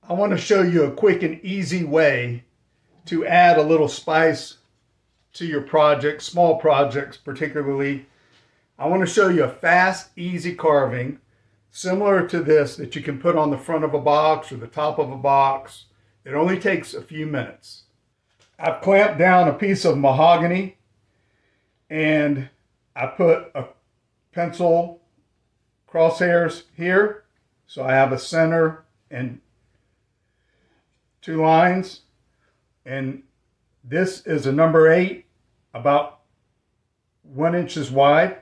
I want to show you a quick and easy way to add a little spice to your projects, small projects particularly. I want to show you a fast, easy carving similar to this that you can put on the front of a box or the top of a box. It only takes a few minutes. I've clamped down a piece of mahogany and I put a pencil crosshairs here. So I have a center and two lines. And this is a number 8, about 1 inch wide.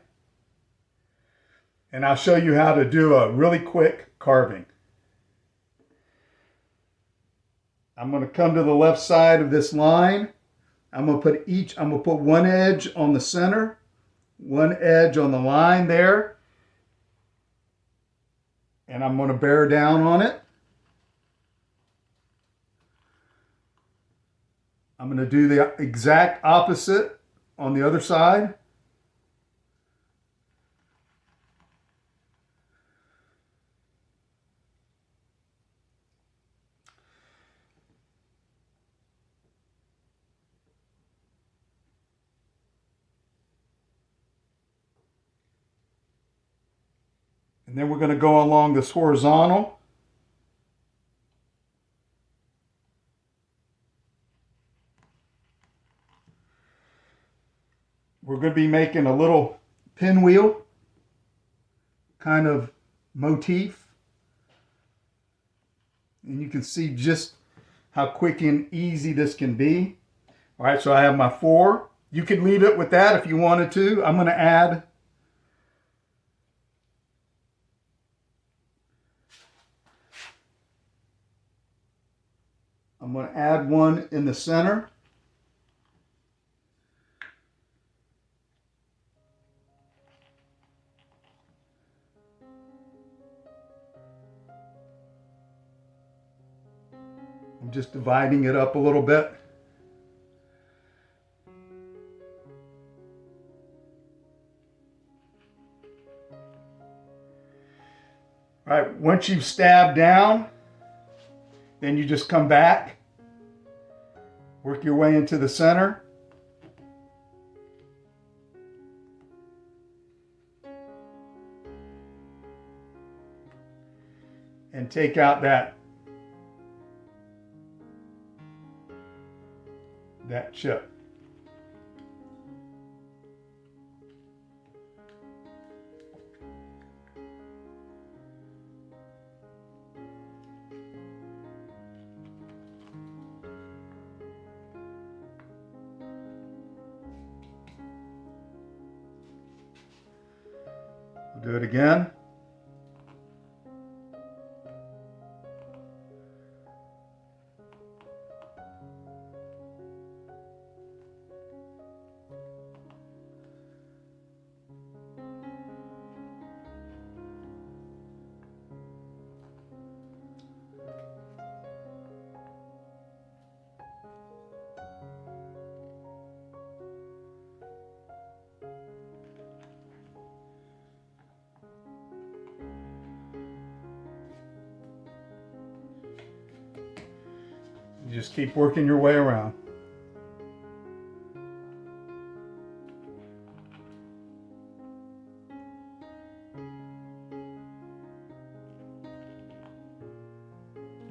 And I'll show you how to do a really quick carving. I'm going to come to the left side of this line. I'm going to put one edge on the center, one edge on the line there. And I'm going to bear down on it. I'm going to do the exact opposite on the other side. And then we're going to go along this horizontal. We're going to be making a little pinwheel kind of motif. And you can see just how quick and easy this can be. All right, so I have my 4. You could leave it with that if you wanted to. I'm going to add one in the center. I'm just dividing it up a little bit. All right, once you've stabbed down, then you just come back, work your way into the center. And take out that chip. We'll do it again. You just keep working your way around.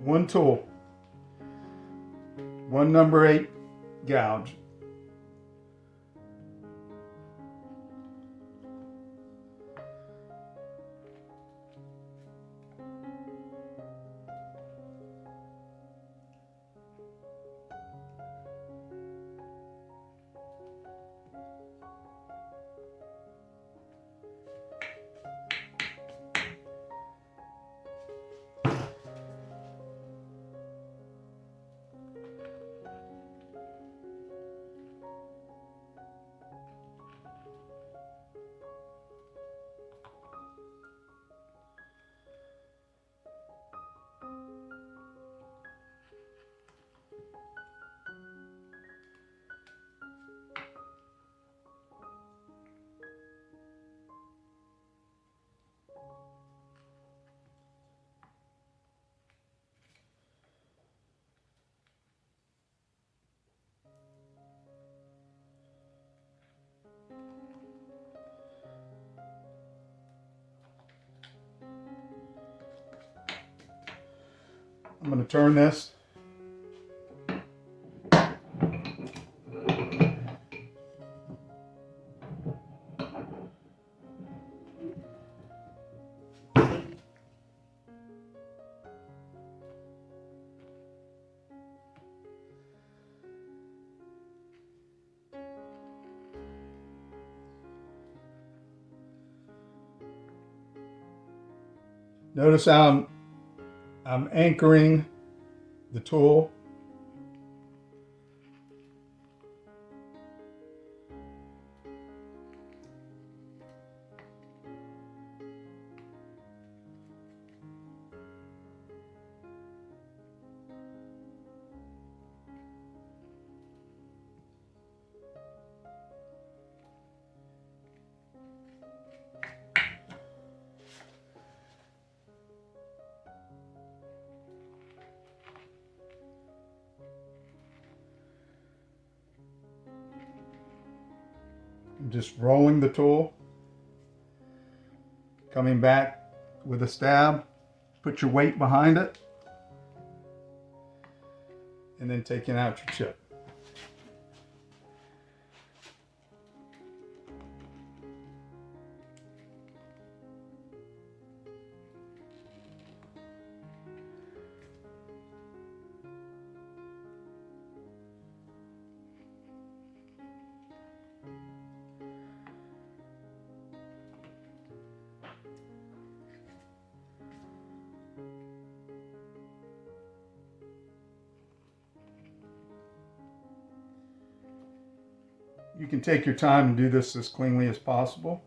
One tool, one number 8 gouge. I'm going to turn this. Notice how I'm anchoring the tool. I'm just rolling the tool, coming back with a stab, put your weight behind it, and then taking out your chip. You can take your time and do this as cleanly as possible.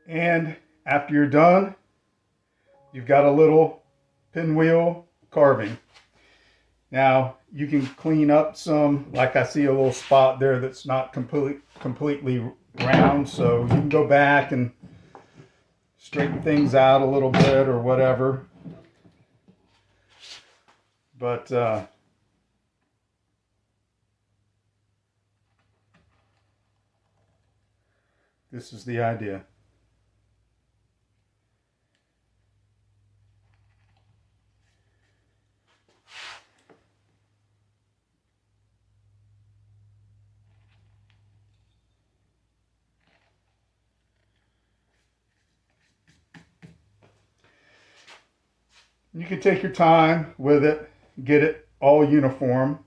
And after you're done, you've got a little pinwheel carving. Now you can clean up some, like I see a little spot there that's not completely round, so you can go back and straighten things out a little bit or whatever. But this is the idea. You can take your time with it, get it all uniform,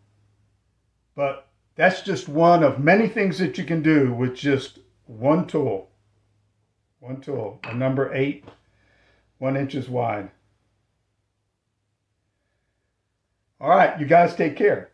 but that's just one of many things that you can do with just one tool. One tool, a number 8, 1 inches wide. All right, you guys take care.